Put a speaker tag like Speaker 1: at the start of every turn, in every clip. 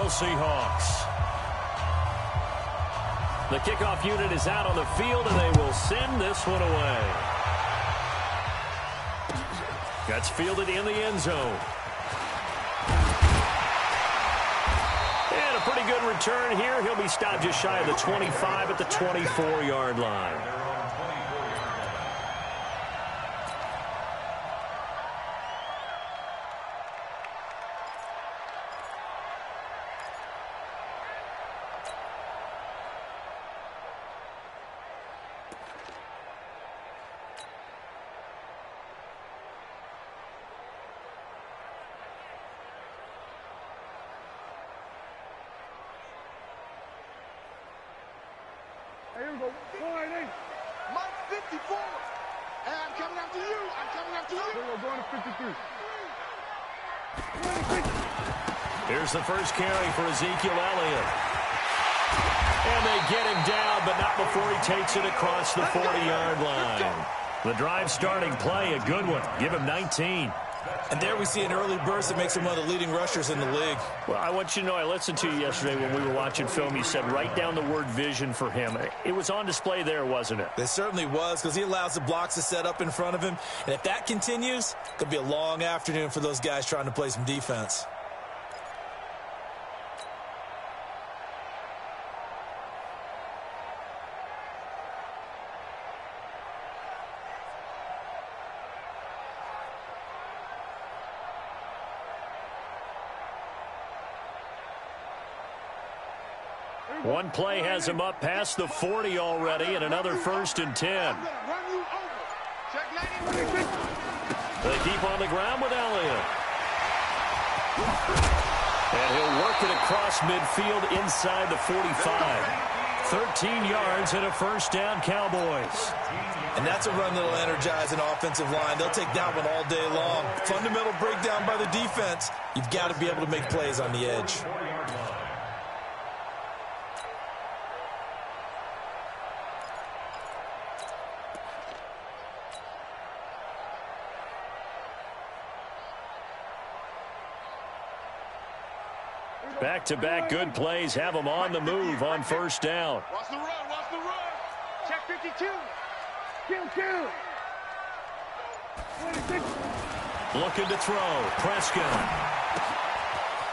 Speaker 1: Seattle Seahawks. The kickoff unit is out on the field, and they will send this one away. That's fielded in the end zone. And a pretty good return here. He'll be stopped just shy of the 25 at the 24-yard line.
Speaker 2: Here we go.
Speaker 3: Mike 54. And I'm coming after you. I'm coming after you.
Speaker 2: Here we go. Going to 53.
Speaker 1: Here's the first carry for Ezekiel Elliott. And they get him down, but not before he takes it across the 40-yard line. The drive starting play, a good one. Give him 19.
Speaker 4: And there we see an early burst that makes him one of the leading rushers in the league.
Speaker 1: Well, I want you to know, I listened to you yesterday when we were watching film. You said write down the word vision for him. It was on display there, wasn't it?
Speaker 4: It certainly was, because he allows the blocks to set up in front of him. And if that continues, it could be a long afternoon for those guys trying to play some defense.
Speaker 1: One play has him up past the 40 already, and another 1st and 10. They keep on the ground with Elliott. And he'll work it across midfield inside the 45. 13 yards and a first down, Cowboys.
Speaker 4: And that's a run that'll energize an offensive line. They'll take that one all day long. Fundamental breakdown by the defense. You've got to be able to make plays on the edge.
Speaker 1: Back-to-back good plays have them on the move on first down.
Speaker 3: Watch the run, watch the run.
Speaker 2: Check 52. Kill. 26.
Speaker 1: Looking to throw. Prescott.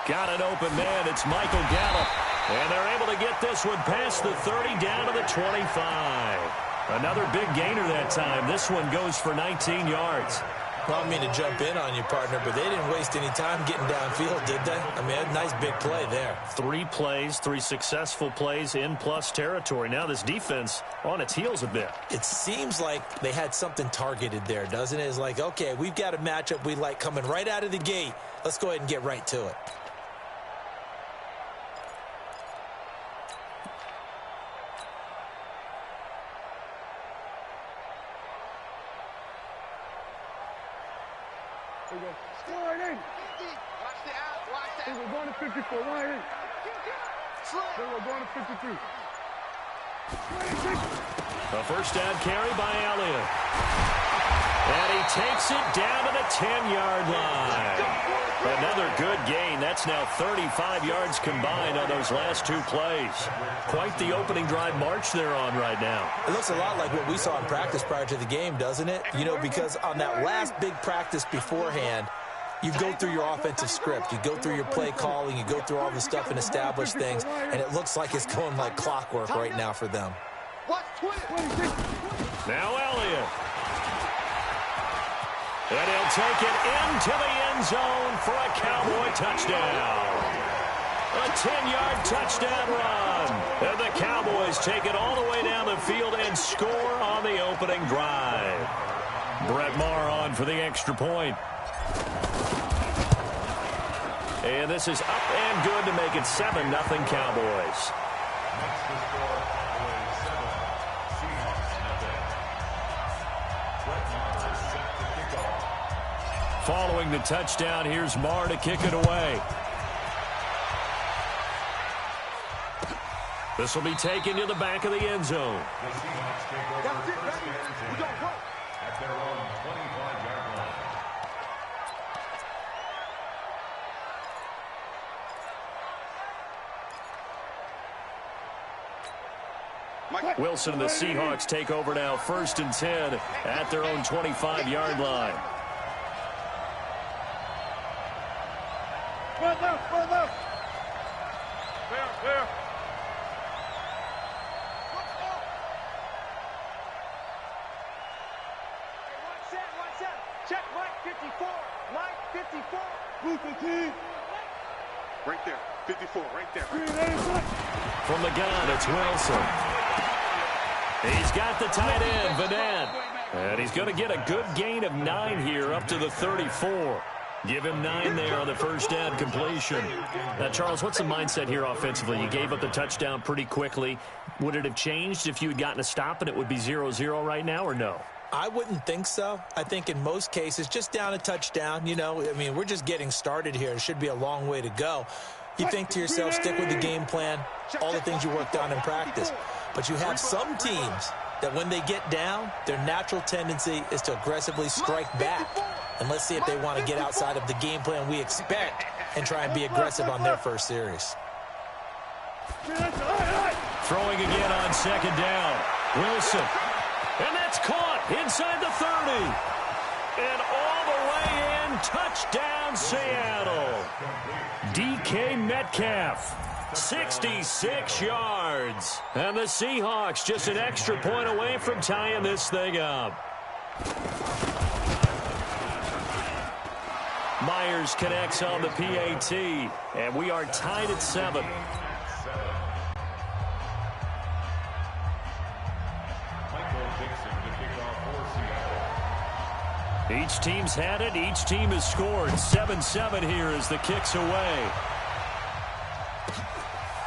Speaker 1: Got an open man. It's Michael Gallup. And they're able to get this one past the 30 down to the 25. Another big gainer that time. This one goes for 19 yards.
Speaker 4: I don't mean to jump in on you, partner, but they didn't waste any time getting downfield, did they? I mean, a nice big play there.
Speaker 1: 3 plays, 3 successful plays in plus territory. Now this defense on its heels a bit.
Speaker 4: It seems like they had something targeted there, doesn't it? It's like, okay, we've got a matchup we like coming right out of the gate. Let's go ahead and get right to it.
Speaker 2: Here we go. Score it in.
Speaker 3: Watch the out, watch the
Speaker 2: Here we
Speaker 3: out.
Speaker 2: go. Going to 54. Line in. Here we go. Going to 53. 26.
Speaker 1: A first down carry by Elliott. And he takes it down to the 10-yard line. Another good gain. That's now 35 yards combined on those last 2 plays. Quite the opening drive march they're on right now.
Speaker 4: It looks a lot like what we saw in practice prior to the game, doesn't it? You know, because on that last big practice beforehand, you go through your offensive script. You go through your play calling. You go through all the stuff and establish things. And it looks like it's going like clockwork right now for them.
Speaker 3: Watch 26.
Speaker 1: Now Elliott. And he'll take it into the end zone for a Cowboy touchdown. A 10-yard touchdown run. And the Cowboys take it all the way down the field and score on the opening drive. Brett Maher on for the extra point. And this is up and good to make it 7-0 Cowboys. Following the touchdown, here's Maher to kick it away. This will be taken to the back of the end zone.
Speaker 3: That's it, baby. We don't work.
Speaker 5: At their own 25-yard line.
Speaker 1: Wilson and the Seahawks take over now, 1st and 10 at their own 25-yard line.
Speaker 2: Clear.
Speaker 3: Watch out. Check Mike 54. Mike 54.
Speaker 2: Move the team.
Speaker 3: Right there. 54, right there.
Speaker 1: From the gun, it's Wilson. He's got the tight end, Vanette. And he's going to get a good gain of 9 here up to the 34. Give him 9 there on the first down completion. Now, Charles, what's the mindset here offensively? You gave up the touchdown pretty quickly. Would it have changed if you had gotten a stop and it would be 0-0 right now, or no?
Speaker 4: I wouldn't think so. I think in most cases, just down a touchdown, you know, I mean, we're just getting started here. It should be a long way to go. You think to yourself, stick with the game plan, all the things you worked on in practice. But you have some teams that when they get down, their natural tendency is to aggressively strike back. And let's see if they want to get outside of the game plan we expect and try and be aggressive on their first series.
Speaker 1: Throwing again on 2nd down. Wilson. And that's caught inside the 30. And all the way in, touchdown Seattle. DK Metcalf, 66 yards. And the Seahawks just an extra point away from tying this thing up. Myers connects on the PAT, and we are tied at 7. Each team's had it. Each team has scored. 7-7 here as the kick's away.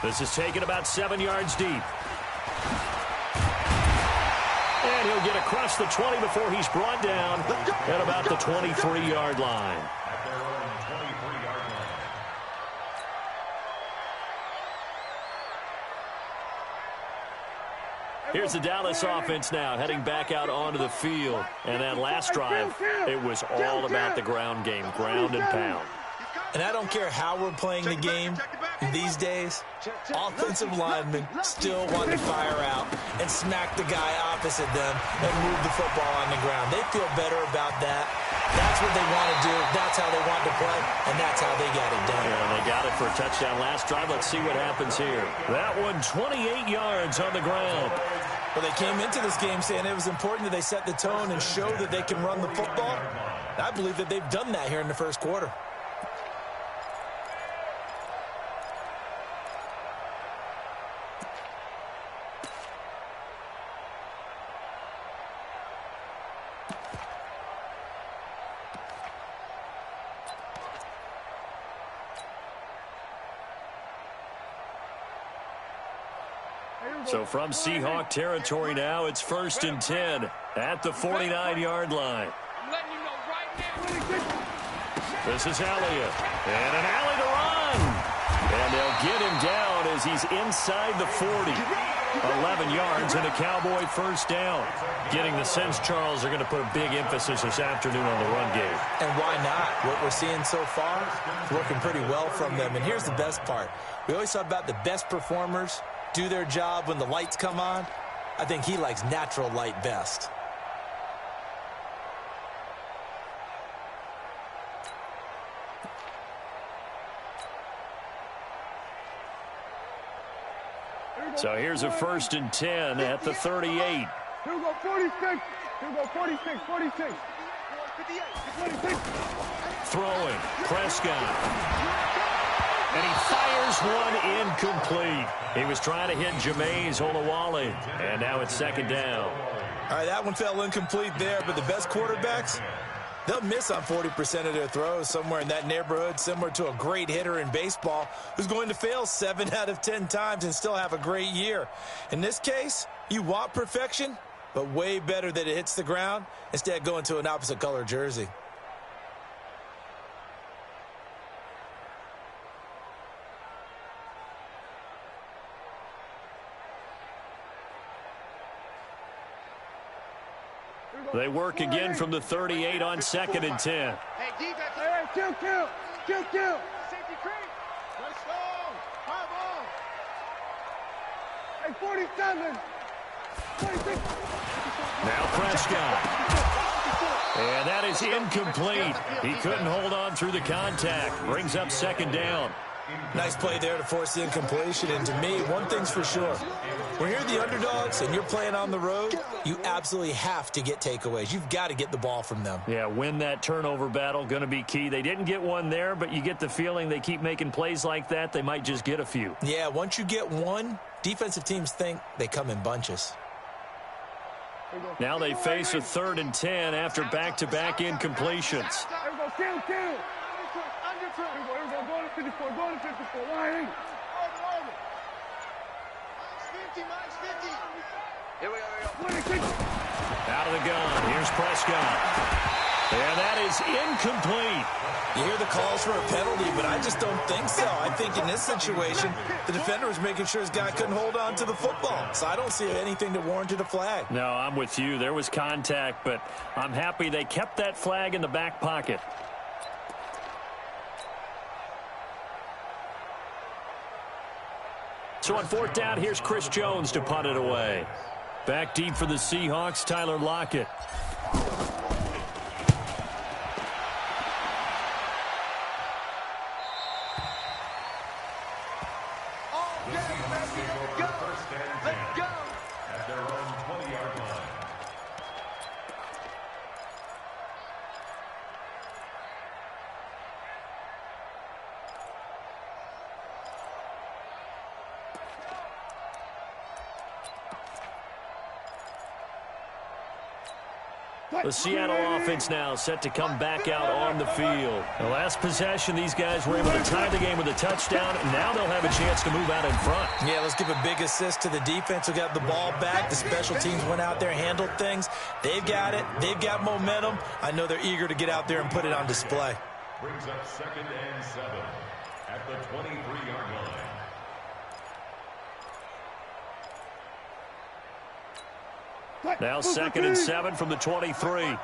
Speaker 1: This is taken about 7 yards deep. And he'll get across the 20 before he's brought down at about the 23-yard line. Here's the Dallas offense now heading back out onto the field. And that last drive, it was all about the ground game, ground and pound.
Speaker 4: And I don't care how we're playing the game these days, offensive linemen still want to fire out and smack the guy opposite them and move the football on the ground. They feel better about that. That's what they want to do. That's how they want to play, and that's how they got it done.
Speaker 1: Yeah, they got it for a touchdown last drive. Let's see what happens here. That one, 28 yards on the ground.
Speaker 4: Well, they came into this game saying it was important that they set the tone and show that they can run the football. I believe that they've done that here in the first quarter.
Speaker 1: So from Seahawk territory now, it's 1st and 10 at the 49-yard line.
Speaker 2: I'm letting you know right now.
Speaker 1: This is Elliott. And an alley to run. And they'll get him down as he's inside the 40. 11 yards and a Cowboy first down. Getting the sense, Charles, they're going to put a big emphasis this afternoon on the run game.
Speaker 4: And why not? What we're seeing so far is working pretty well from them. And here's the best part. We always talk about the best performers do their job when the lights come on. I think he likes natural light best.
Speaker 1: So here's a 1st and 10 at the 38.
Speaker 2: Here we go, 46. Here we go, 46, 46. 46.
Speaker 1: Throwing, Prescott. And he fires one incomplete. He was trying to hit Jameis Olawale. And now it's 2nd down.
Speaker 4: All right, that one fell incomplete there, but the best quarterbacks, they'll miss on 40% of their throws, somewhere in that neighborhood, similar to a great hitter in baseball who's going to fail 7 out of 10 times and still have a great year. In this case, you want perfection, but way better that it hits the ground instead of going to an opposite color jersey.
Speaker 1: They work again from the 38 on 2nd and 10.
Speaker 2: Hey, kill.
Speaker 3: Safety creep. Let's go. High ball.
Speaker 2: Hey, 47.
Speaker 1: Now Prescott. And that is incomplete. He couldn't hold on through the contact. Brings up second down.
Speaker 4: Nice play there to force the incompletion. And to me, one thing's for sure. When you're the underdogs and you're playing on the road, you absolutely have to get takeaways. You've got to get the ball from them.
Speaker 1: Yeah, win that turnover battle, going to be key. They didn't get one there, but you get the feeling they keep making plays like that, they might just get a few.
Speaker 4: Yeah, once you get one, defensive teams think they come in bunches.
Speaker 1: Now they face a 3rd and 10 after back-to-back incompletions.
Speaker 2: Here we go, kill. Here we go, go to 54, line.
Speaker 3: Mine's 50. Here we go.
Speaker 1: Out of the gun, here's Prescott. And that is incomplete.
Speaker 4: You hear the calls for a penalty, but I just don't think so. I think in this situation, the defender was making sure his guy couldn't hold on to the football. So I don't see anything that warranted a flag.
Speaker 1: No, I'm with you. There was contact, but I'm happy they kept that flag in the back pocket. So on 4th down, here's Chris Jones to punt it away. Back deep for the Seahawks, Tyler Lockett.
Speaker 3: Let's go.
Speaker 5: At their own 20-yard line.
Speaker 1: The Seattle offense now set to come back out on the field. The last possession, these guys were able to tie the game with a touchdown, and now they'll have a chance to move out in front.
Speaker 4: Yeah, let's give a big assist to the defense who got the ball back. The special teams went out there, handled things. They've got it. They've got momentum. I know they're eager to get out there and put it on display.
Speaker 5: Brings up 2nd and 7 at the 23-yard line.
Speaker 1: Now 2nd and 7 from the 23.
Speaker 2: Hey,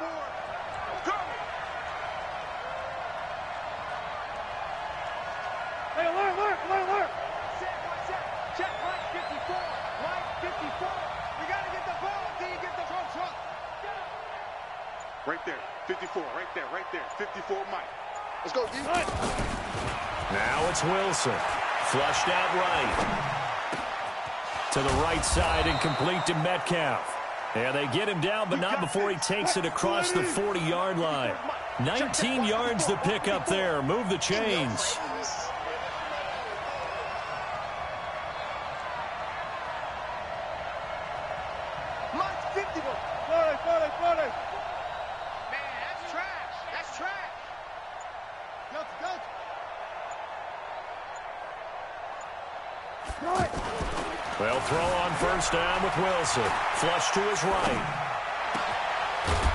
Speaker 2: alert.
Speaker 3: Check, line 54. Line 54. We got to get the ball until you get the front truck.
Speaker 2: Right there, 54, right there, 54, Mike. Let's go, D.
Speaker 1: Now it's Wilson. Flushed out right. To the right side and complete to Metcalf. And they get him down, but not before he takes it across the 40-yard line. 19 yards to pick up there. Move the chains.
Speaker 3: Mine's 50.
Speaker 2: Sorry.
Speaker 3: Man, that's trash. That's trash.
Speaker 1: They'll throw on 1st down with Wilson. Flush to his right.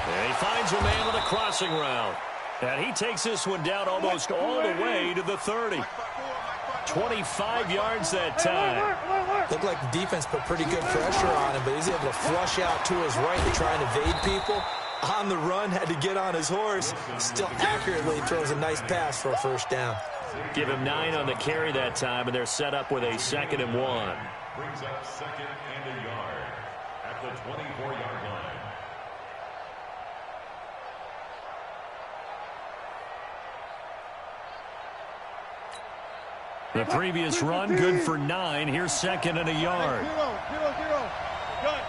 Speaker 1: And he finds a man with a crossing route. And he takes this one down almost all the way to the 30. 25 yards that time.
Speaker 4: Looked like the defense put pretty good pressure on him, but he's able to flush out to his right to try and evade people. On the run, had to get on his horse. Still accurately throws a nice pass for a 1st down.
Speaker 1: Give him 9 on the carry that time, and they're set up with a 2nd and 1.
Speaker 5: Brings up 2nd and a yard at the 24-yard line.
Speaker 1: The previous run, good for 9. Here's 2nd and a yard.
Speaker 2: 0. Gun.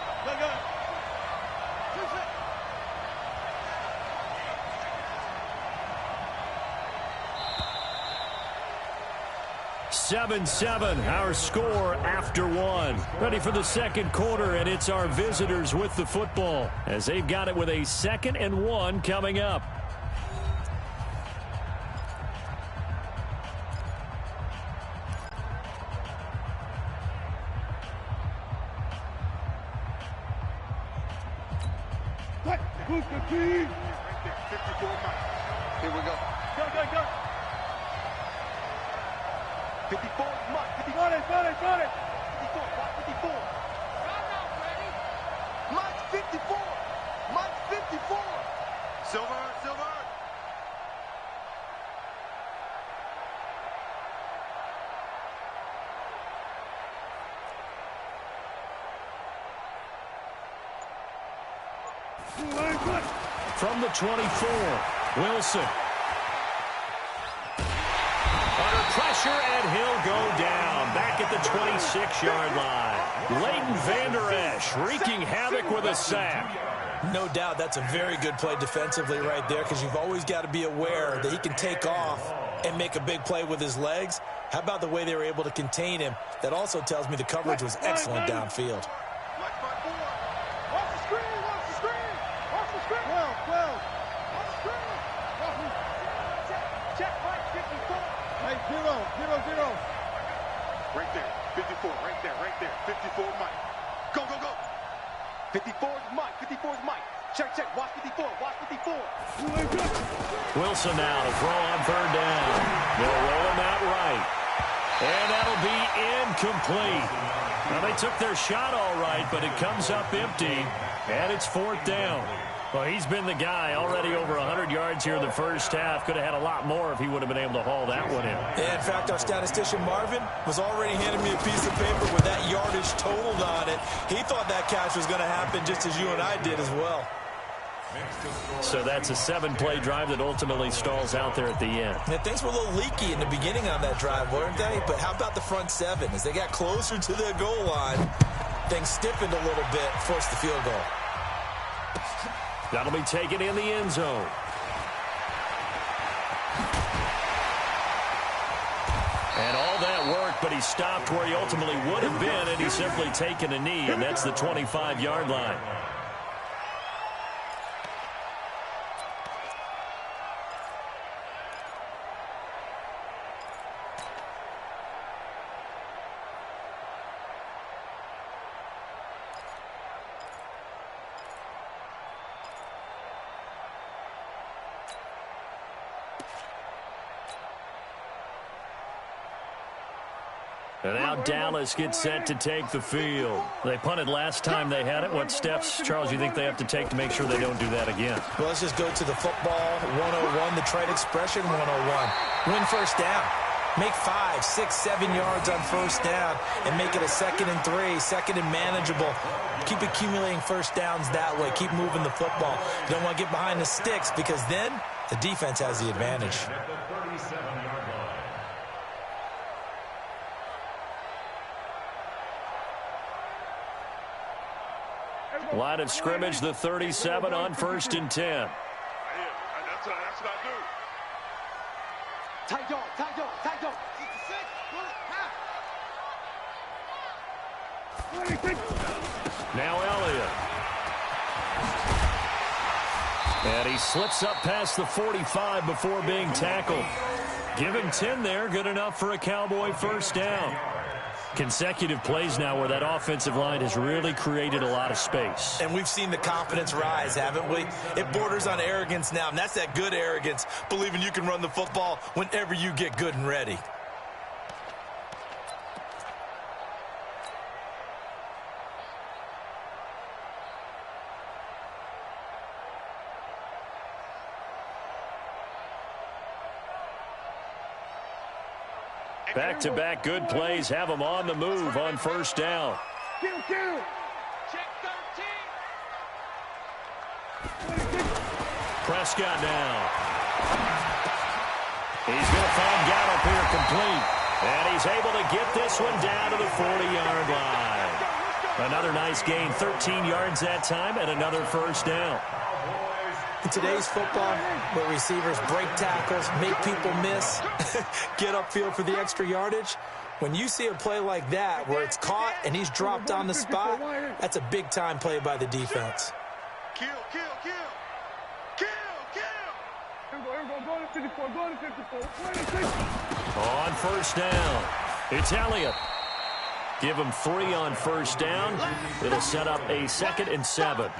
Speaker 1: 7-7, our score after 1. Ready for the 2nd quarter, and it's our visitors with the football as they've got it with a 2nd and 1 coming up.
Speaker 2: Who's the team?
Speaker 3: Right there, 54 Mike. Here we go.
Speaker 2: Go.
Speaker 3: 54 Mike. 54.
Speaker 2: Got it.
Speaker 3: 54. Mike's 54. Mike's 54. Silver.
Speaker 1: From the 24, Wilson. Under pressure, and he'll go down. Back at the 26-yard line. Leighton Vander Esch wreaking havoc with a sack.
Speaker 4: No doubt that's a very good play defensively right there, because you've always got to be aware that he can take off and make a big play with his legs. How about the way they were able to contain him? That also tells me the coverage was excellent downfield.
Speaker 3: Watch the screen, watch the screen. Watch the screen. 12. Watch the screen. Check right 54. Right, 0. Right there, 54, right there. 54 Mike. Go. 54 is Mike. Check. Watch 54.
Speaker 1: Wilson now to throw on third down. They'll roll him out right. And that'll be incomplete. Now, they took their shot all right, but it comes up empty, and it's fourth down. Well, he's been the guy already over 100 yards here in the first half. Could have had a lot more if he would have been able to haul that one in.
Speaker 4: Yeah, in fact, our statistician Marvin was already handing me a piece of paper with that yardage totaled on it. He thought that catch was going to happen just as you and I did as well.
Speaker 1: So that's a 7-play drive that ultimately stalls out there at the end.
Speaker 4: Yeah, things were a little leaky in the beginning on that drive, weren't they? But how about the front seven? As they got closer to the goal line, things stiffened a little bit, forced the field goal.
Speaker 1: That'll be taken in the end zone. And all that work, but he stopped where he ultimately would have been, and he's simply taken a knee, and that's the 25-yard line. And now Dallas gets set to take the field. They punted last time they had it. What steps, Charles, you think they have to take to make sure they don't do that again?
Speaker 4: Well, let's just go to the football 101, the trade expression 101. Win first down. Make 5, 6, 7 yards on first down and make it a 2nd and 3, second and manageable. Keep accumulating first downs that way. Keep moving the football. You don't want to get behind the sticks, because then the defense has the advantage.
Speaker 1: Line of scrimmage, the 37 on 1st and 10.
Speaker 2: That's what I do.
Speaker 3: Tight dog. 66,
Speaker 1: Now Elliott. And he slips up past the 45 before being tackled. Give him 10 there, good enough for a Cowboy first down. Consecutive plays now where that offensive line has really created a lot of space.
Speaker 4: And we've seen the confidence rise, haven't we? It borders on arrogance now, and that's that good arrogance, believing you can run the football whenever you get good and ready.
Speaker 1: Back-to-back good plays have them on the move on first down.
Speaker 3: Kill. Check 13.
Speaker 1: Prescott now. He's going to find Gallup here complete. And he's able to get this one down to the 40-yard line. Another nice gain, 13 yards that time, and another first down.
Speaker 4: In today's football, where receivers break tackles, make people miss, get upfield for the extra yardage, when you see a play like that where it's caught and he's dropped on the spot, that's a big-time play by the defense.
Speaker 2: Kill. Go to 54.
Speaker 1: On first down, it's Elliott. Give him 3 on first down. It'll set up a 2nd and 7.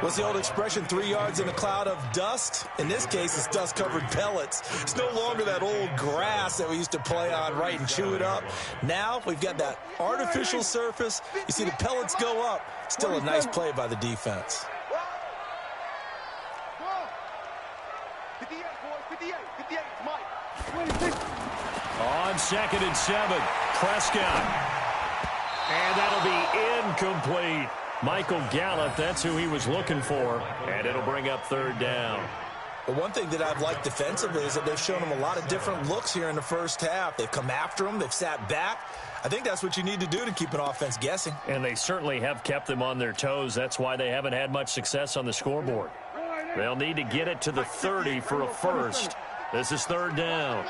Speaker 4: What's the old expression, 3 yards in a cloud of dust? In this case, it's dust-covered pellets. It's no longer that old grass that we used to play on, right, and chew it up. Now we've got that artificial surface. You see the pellets go up. Still a nice play by the defense.
Speaker 3: 58, boys, 58, Mike.
Speaker 1: On 2nd and 7, Prescott. And that'll be incomplete. Michael Gallup, that's who he was looking for. And it'll bring up third down.
Speaker 4: But one thing that I've liked defensively is that they've shown him a lot of different looks here in the first half. They've come after him. They've sat back. I think that's what you need to do to keep an offense guessing.
Speaker 1: And they certainly have kept them on their toes. That's why they haven't had much success on the scoreboard. They'll need to get it to the 30 for a first. This is third down.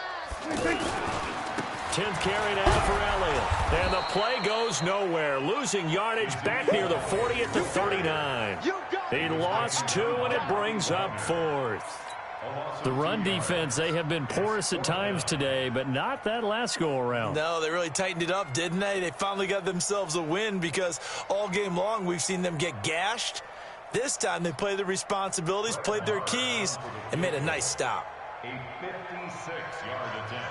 Speaker 1: 10th carry now for Elliott. And the play goes nowhere. Losing yardage back near the 40 at the 39. He lost 2, and it brings up 4th. The run defense, they have been porous at times today, but not that last go-around.
Speaker 4: No, they really tightened it up, didn't they? They finally got themselves a win because all game long we've seen them get gashed. This time they played their responsibilities, played their keys, and made a nice stop.
Speaker 5: A 56-yard attempt.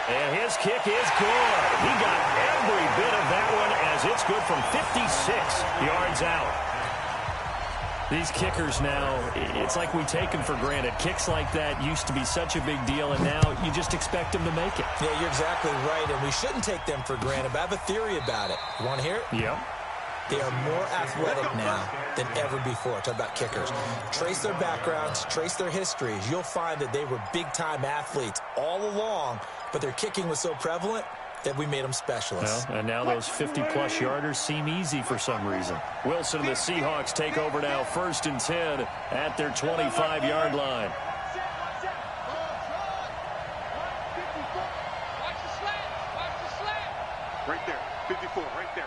Speaker 1: And his kick is good. He got every bit of that one as it's good from 56 yards out. These kickers now, it's like we take them for granted. Kicks like that used to be such a big deal, and now you just expect them to make it.
Speaker 4: Yeah, you're exactly right, and we shouldn't take them for granted, but I have a theory about it. You want to hear it?
Speaker 1: Yep.
Speaker 4: They are more athletic now than ever before. Talk about kickers. Trace their backgrounds, trace their histories. You'll find that they were big-time athletes all along, but their kicking was so prevalent that we made them specialists.
Speaker 1: Well, and now those 50-plus yarders seem easy for some reason. Wilson and the Seahawks take over now, 1st and 10 at their 25-yard line.
Speaker 3: Right there, 54, right there,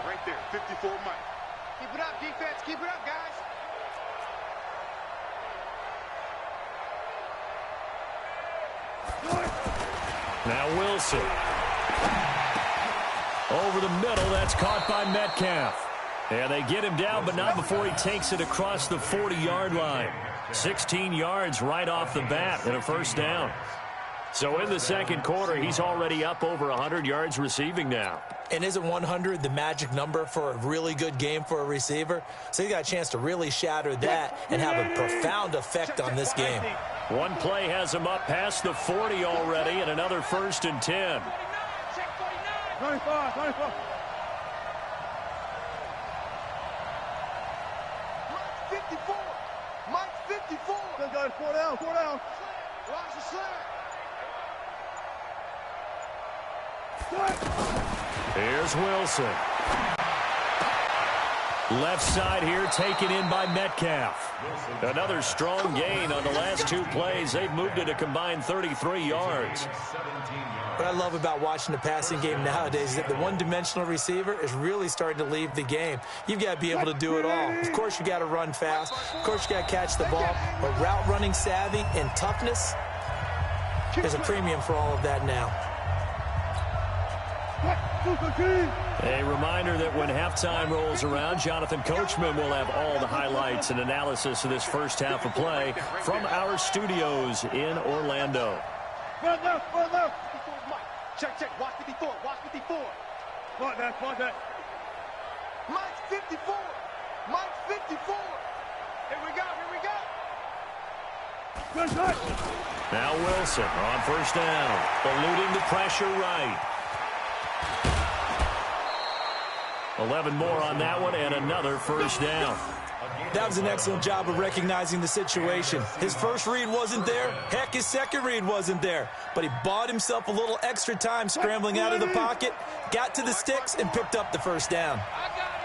Speaker 3: 54 Mike. Keep it up, defense, keep it up, guys.
Speaker 1: Now Wilson. Over the middle, that's caught by Metcalf. And they get him down, but not before he takes it across the 40-yard line. 16 yards right off the bat and a first down. So in the second quarter, he's already up over 100 yards receiving now.
Speaker 4: And isn't 100 the magic number for a really good game for a receiver? So he got a chance to really shatter that and have a profound effect on this game.
Speaker 1: One play has him up past the 40 already, and another 1st and 10.
Speaker 2: 95, 95.
Speaker 3: Mike 54. Mike 54.
Speaker 2: Good guys, 4 down, 4 down.
Speaker 3: Watch the slant.
Speaker 1: Here's Wilson. Left side here taken in by Metcalf. Another strong gain on the last 2 plays. They've moved it a combined 33 yards.
Speaker 4: What I love about watching the passing game nowadays is that the one-dimensional receiver is really starting to leave the game. You've got to be able to do it all. Of course, you got to run fast. Of course, you got to catch the ball. But route running savvy and toughness, there's a premium for all of that now.
Speaker 1: A reminder that when halftime rolls around, Jonathan Coachman will have all the highlights and analysis of this first half of play from our studios in Orlando.
Speaker 2: Run left, run left.
Speaker 3: Check, check. Watch 54. Watch 54.
Speaker 2: Watch that, watch that.
Speaker 3: Mike's 54. Mike's 54. Here we go, here we go.
Speaker 2: Good shot.
Speaker 1: Now Wilson on first down, eluding the pressure right. 11 more on that one, and another first down.
Speaker 4: That was an excellent job of recognizing the situation. His first read wasn't there. Heck, his second read wasn't there. But he bought himself a little extra time scrambling out of the pocket, got to the sticks, and picked up the first down.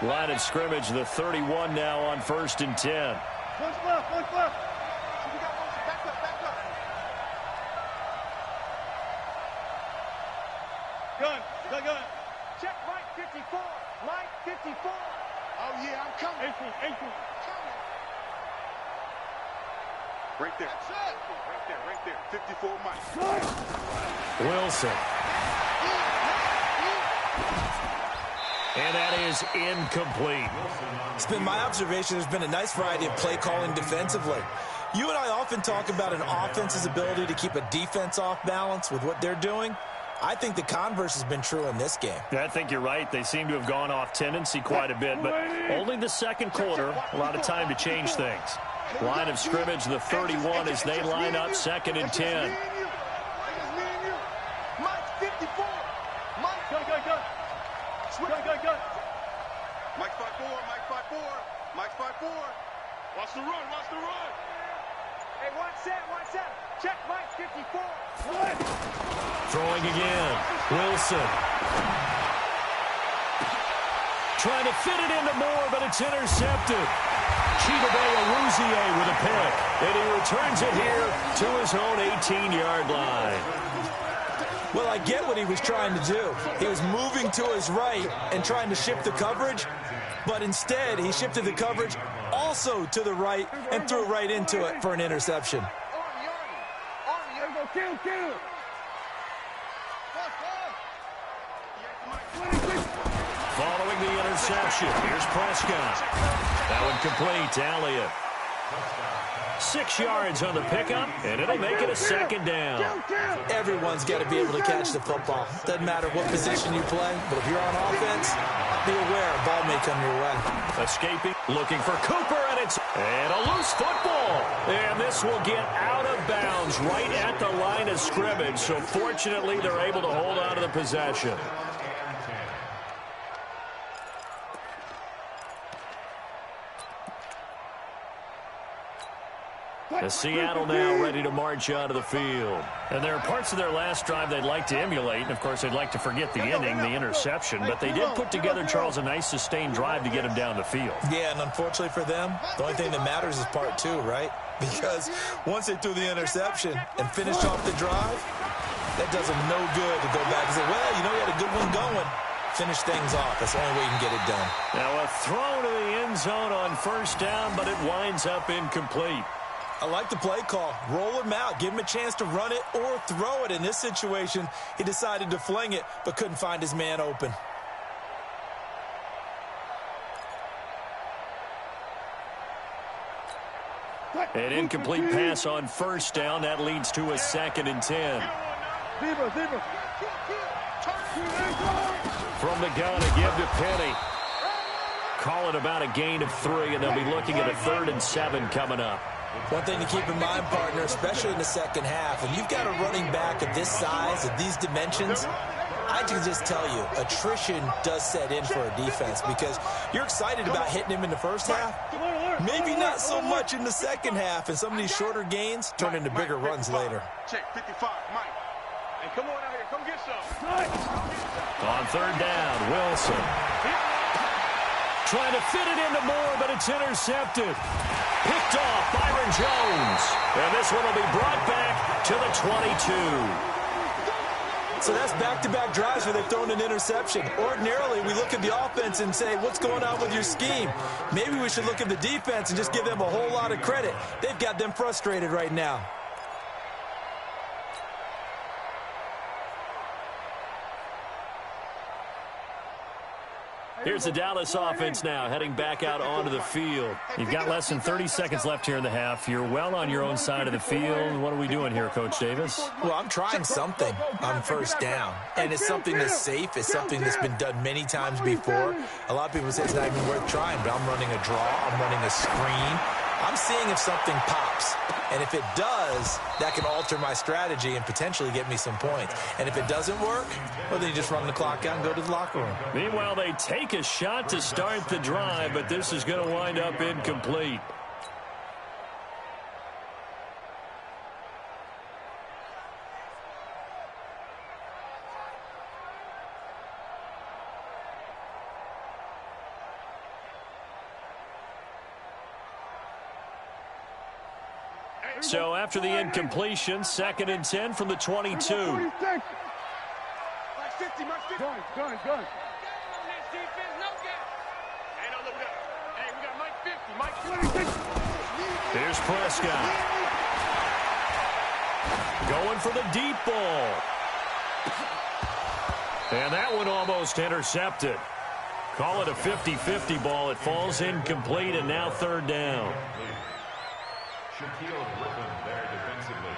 Speaker 1: Line of scrimmage, the 31 now on 1st and 10.
Speaker 2: Push left, push left.
Speaker 3: Back up, back up.
Speaker 2: Gun, gun, gun.
Speaker 3: Check Mike 54. Mike 54. Oh, yeah, I'm coming.
Speaker 2: 18, 18.
Speaker 3: Right there. Right there. 54 Mike.
Speaker 1: Wilson. And that is incomplete.
Speaker 4: It's been my observation there's been a nice variety of play calling defensively. You and I often talk about an offense's ability to keep a defense off balance with what they're doing. I think the converse has been true in this game.
Speaker 1: Yeah, I think you're right. They seem to have gone off tendency quite a bit, but only the second quarter, a lot of time to change things. Line of scrimmage, the 31, as they line up 2nd and 10.
Speaker 3: Mike 54. Mike, go. Go. Mike 5-4. Mike 5-4. Watch the run. Hey, watch that. Check Mike 54.
Speaker 1: Throwing again. Wilson. Trying to fit it into Moore, but it's intercepted. Chidobe with a pick. And he returns it here to his own 18-yard line.
Speaker 4: Well, I get what he was trying to do. He was moving to his right and trying to shift the coverage, but instead he shifted the coverage also to the right and threw right into it for an interception.
Speaker 2: Kill.
Speaker 1: Following the interception, here's Prescott. That one complete to Elliott. 6 yards on the pickup, and it'll make it a 2nd down.
Speaker 4: Everyone's got to be able to catch the football. Doesn't matter what position you play, but if you're on offense, be aware a ball may come your way.
Speaker 1: Escaping, looking for Cooper, and a loose football. And this will get out of bounds right at the line of scrimmage, so fortunately they're able to hold on to the possession. As Seattle now ready to march onto the field. And there are parts of their last drive they'd like to emulate. And, of course, they'd like to forget the inning, the interception. But they did put together, Charles, a nice sustained drive to get him down the field.
Speaker 4: Yeah, and unfortunately for them, the only thing that matters is part 2, right? Because once they threw the interception and finished off the drive, that does them no good to go back and say, well, you know, we had a good one going. Finish things off. That's the only way you can get it done. Now
Speaker 1: a throw to the end zone on 1st down, but it winds up incomplete.
Speaker 4: I like the play call. Roll him out. Give him a chance to run it or throw it. In this situation, he decided to fling it, but couldn't find his man open.
Speaker 1: An incomplete pass on 1st down. That leads to a 2nd and 10. From the gun, a give to Penny. Call it about a gain of 3, and they'll be looking at a 3rd and 7 coming up.
Speaker 4: One thing to keep in mind, partner, especially in the second half, when you've got a running back of this size, of these dimensions, I can just tell you, attrition does set in for a defense because you're excited about hitting him in the first half. Maybe not so much in the second half, and some of these shorter gains turn into bigger runs later.
Speaker 3: Check 55, Mike. And come on out here, come get some.
Speaker 1: On 3rd down, Wilson. Trying to fit it into Moore, but it's intercepted. Picked off Byron Jones. And this one will be brought back to the 22.
Speaker 4: So that's back-to-back drives where they've thrown an interception. Ordinarily, we look at the offense and say, what's going on with your scheme? Maybe we should look at the defense and just give them a whole lot of credit. They've got them frustrated right now.
Speaker 1: Here's the Dallas offense now heading back out onto the field. You've got less than 30 seconds left here in the half. You're well on your own side of the field. What are we doing here, Coach Davis?
Speaker 4: Well, I'm trying something on 1st down, and it's something that's safe. It's something that's been done many times before. A lot of people say it's not even worth trying, but I'm running a draw. I'm running a screen. I'm seeing if something pops. And if it does, that can alter my strategy and potentially get me some points. And if it doesn't work, well, then you just run the clock out and go to the locker room.
Speaker 1: Meanwhile, they take a shot to start the drive, but this is going to wind up incomplete. So after the incompletion, 2nd and 10 from the 22.
Speaker 2: Gun.
Speaker 1: Here's Prescott. Going for the deep ball. And that one almost intercepted. Call it a 50-50 ball. It falls incomplete, and now 3rd down.
Speaker 5: Shaquille Griffin there defensively.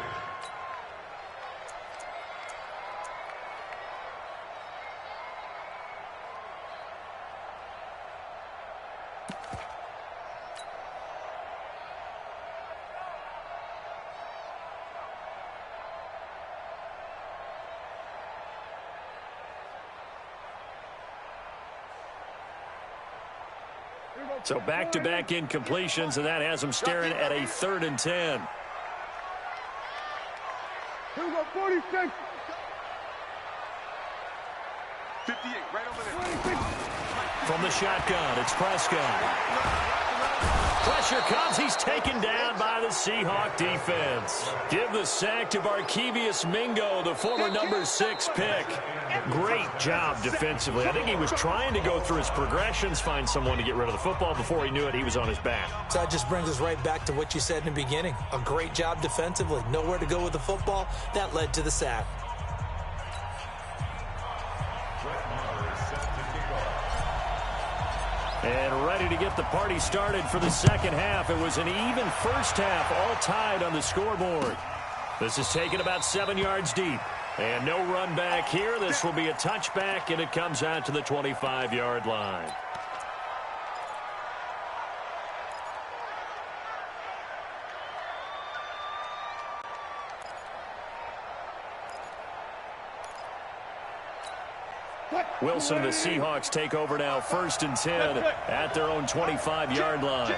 Speaker 1: So back-to-back incompletions, and that has them staring at a 3rd and 10.
Speaker 2: Here we go, 46.
Speaker 3: 58, right over there.
Speaker 1: From the shotgun, it's Prescott. Pressure comes. He's taken down by the Seahawk defense. Give the sack to Barkevious Mingo, the former number 6 pick. Great job defensively. I think he was trying to go through his progressions, find someone to get rid of the football. Before he knew it, he was on his back.
Speaker 4: So that just brings us right back to what you said in the beginning. A great job defensively. Nowhere to go with the football. That led to the sack.
Speaker 1: And ready to get the party started for the second half. It was an even first half, all tied on the scoreboard. This is taken about 7 yards deep. And no run back here. This will be a touchback, and it comes out to the 25-yard line. Wilson and the Seahawks take over now, 1st and 10 at their own 25-yard line.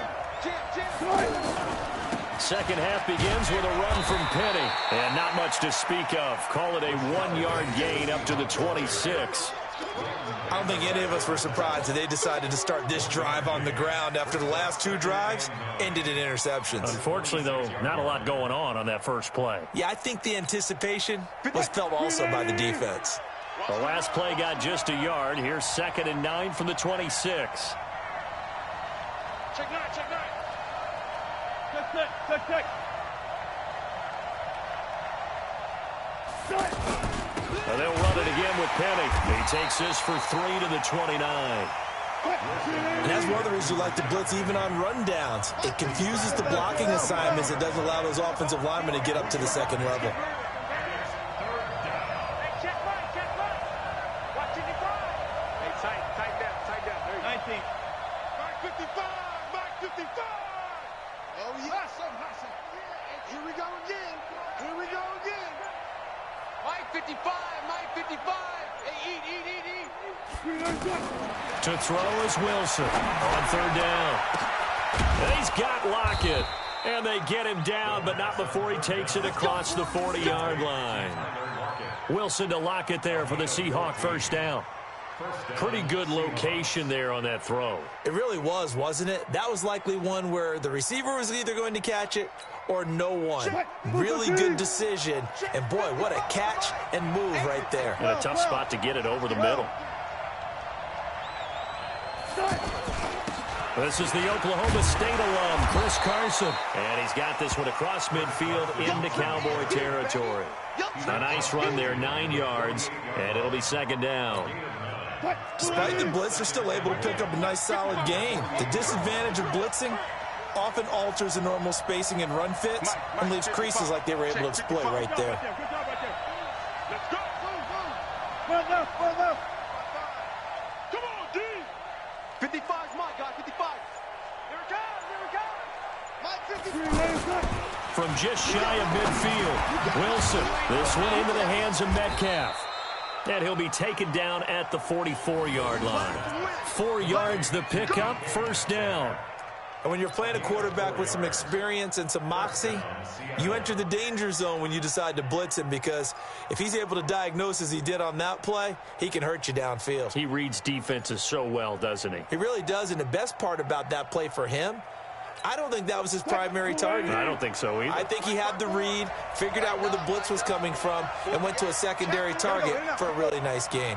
Speaker 1: Second half begins with a run from Penny, and not much to speak of. Call it a 1-yard gain up to the 26.
Speaker 4: I don't think any of us were surprised that they decided to start this drive on the ground after the last 2 drives ended in interceptions.
Speaker 1: Unfortunately, though, not a lot going on that first play.
Speaker 4: Yeah, I think the anticipation was felt also by the defense.
Speaker 1: The last play got just a yard. Here's 2nd and 9 from the 26.
Speaker 2: Check 9, check 9. Check.
Speaker 1: They'll run it again with Penny. He takes this for 3 to the 29.
Speaker 4: And that's one of the reasons you like to blitz even on rundowns. It confuses the blocking assignments. It doesn't allow those offensive linemen to get up to the second level.
Speaker 1: To throw is Wilson on 3rd down. And he's got Lockett. And they get him down, but not before he takes it across the 40-yard line. Wilson to Lockett there for the Seahawk 1st down. Pretty good location there on that throw.
Speaker 4: It really was, wasn't it? That was likely one where the receiver was either going to catch it or no one. Really good decision. And, boy, what a catch and move right there.
Speaker 1: And a tough spot to get it over the middle. This is the Oklahoma State alum, Chris Carson. And he's got this one across midfield into Cowboy territory. A nice run there, 9 yards, and it'll be 2nd down.
Speaker 4: Despite the blitz, they're still able to pick up a nice solid gain. The disadvantage of blitzing often alters the normal spacing and run fits and leaves creases like they were able to exploit right there.
Speaker 2: Let's go. Well left. Come on, D.
Speaker 3: 55's mine, guys, 55.
Speaker 2: Here it comes. Mike 53.
Speaker 1: From just shy of midfield, Wilson. This one into the hands of Metcalf. And he'll be taken down at the 44-yard line. 4 yards the pickup, 1st down.
Speaker 4: And when you're playing a quarterback with some experience and some moxie, you enter the danger zone when you decide to blitz him, because if he's able to diagnose as he did on that play, he can hurt you downfield.
Speaker 1: He reads defenses so well, doesn't he?
Speaker 4: He really does, and the best part about that play for him, I don't think that was his primary target.
Speaker 1: I don't think so either.
Speaker 4: I think he had the read, figured out where the blitz was coming from, and went to a secondary target for a really nice gain.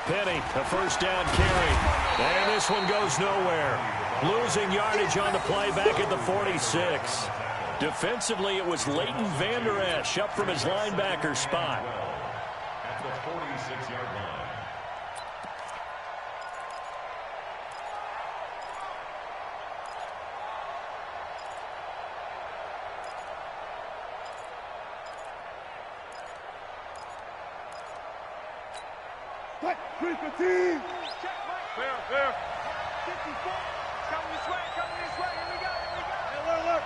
Speaker 1: Penny, a 1st down carry. And this one goes nowhere. Losing yardage on the play back at the 46. Defensively, it was Leighton Vander Esch up from his linebacker spot.
Speaker 5: At the 46-yard line.
Speaker 2: Fair. 54.
Speaker 3: Coming this way. Here we go.
Speaker 2: Hey, alert.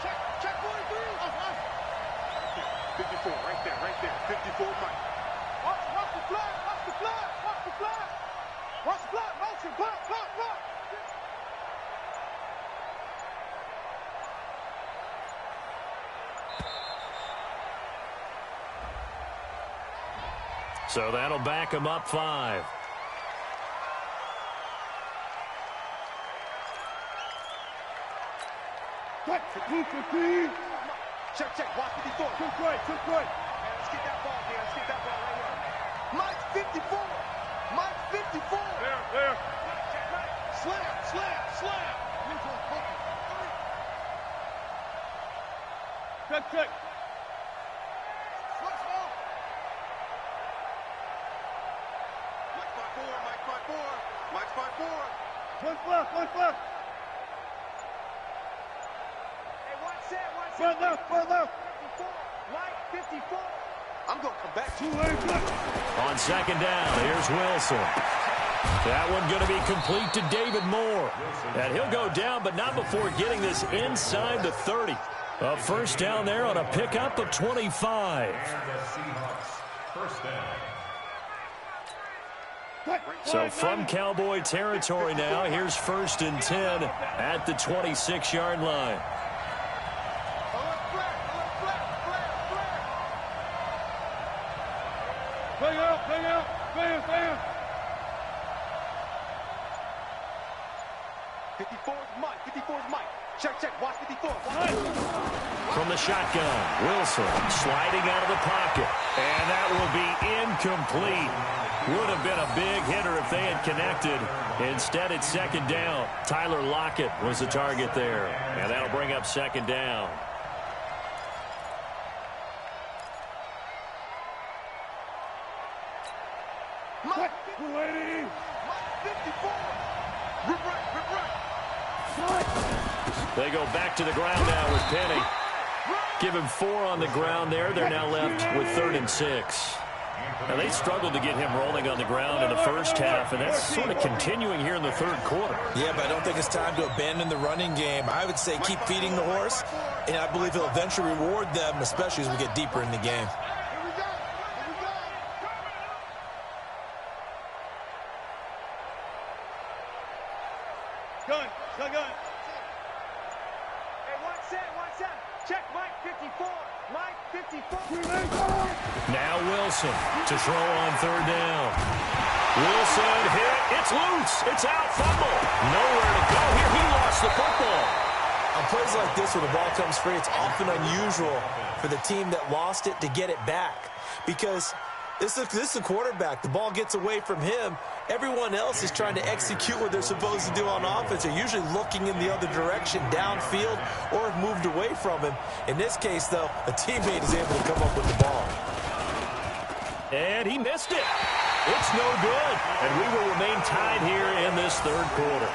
Speaker 3: Check 43. 54, right there. 54, Mike. Watch the flag. Motion, block.
Speaker 1: So that'll back him up 5.
Speaker 2: Check. 15.
Speaker 3: Check. Watch 54.
Speaker 2: Took right.
Speaker 3: Let's get that ball right here. Mike 54.
Speaker 2: There.
Speaker 3: Slam.
Speaker 2: Check.
Speaker 3: Mike's by 4.
Speaker 2: One left.
Speaker 3: Hey, watch that.
Speaker 2: Front left.
Speaker 3: 54. Mike 54. I'm going to come back.
Speaker 2: Too late.
Speaker 1: On second down, here's Wilson. That one going to be complete to David Moore. And he'll go down, but not before getting this inside the 30. A first down there on a pickup of 25.
Speaker 5: And the Seahawks, first down.
Speaker 1: So from Cowboy territory now, here's 1st and 10 at the 26-yard line.
Speaker 2: Bang out. Bam.
Speaker 3: 54's Mike. Check. Watch 54.
Speaker 1: From the shotgun, Wilson sliding out of the pocket. And that will be incomplete. Would have been a big hitter if they had connected. Instead, it's second down. Tyler Lockett was the target there. And that'll bring up second down.
Speaker 3: Mike
Speaker 2: 280.
Speaker 3: Mike 54. Rip right.
Speaker 1: They go back to the ground now with Penny. Give him 4 on the ground there. They're now left with 3rd and 6. Now, they struggled to get him rolling on the ground in the first half, and that's sort of continuing here in the third quarter.
Speaker 4: Yeah, but I don't think it's time to abandon the running game. I would say keep feeding the horse, and I believe he'll eventually reward them, especially as we get deeper in the game.
Speaker 2: Shotgun.
Speaker 3: Hey, watch that. Check Mike 54. Mike 54.
Speaker 1: Now Wilson to throw on 3rd down. Wilson hit. It's loose. It's out. Fumble. Nowhere to go here. He lost the football.
Speaker 4: On plays like this where the ball comes free, it's often unusual for the team that lost it to get it back. Because this is the quarterback. The ball gets away from him. Everyone else is trying to execute what they're supposed to do on offense. They're usually looking in the other direction, downfield, or have moved away from him. In this case, though, a teammate is able to come up with the ball.
Speaker 1: And he missed it. It's no good. And we will remain tied here in this third quarter.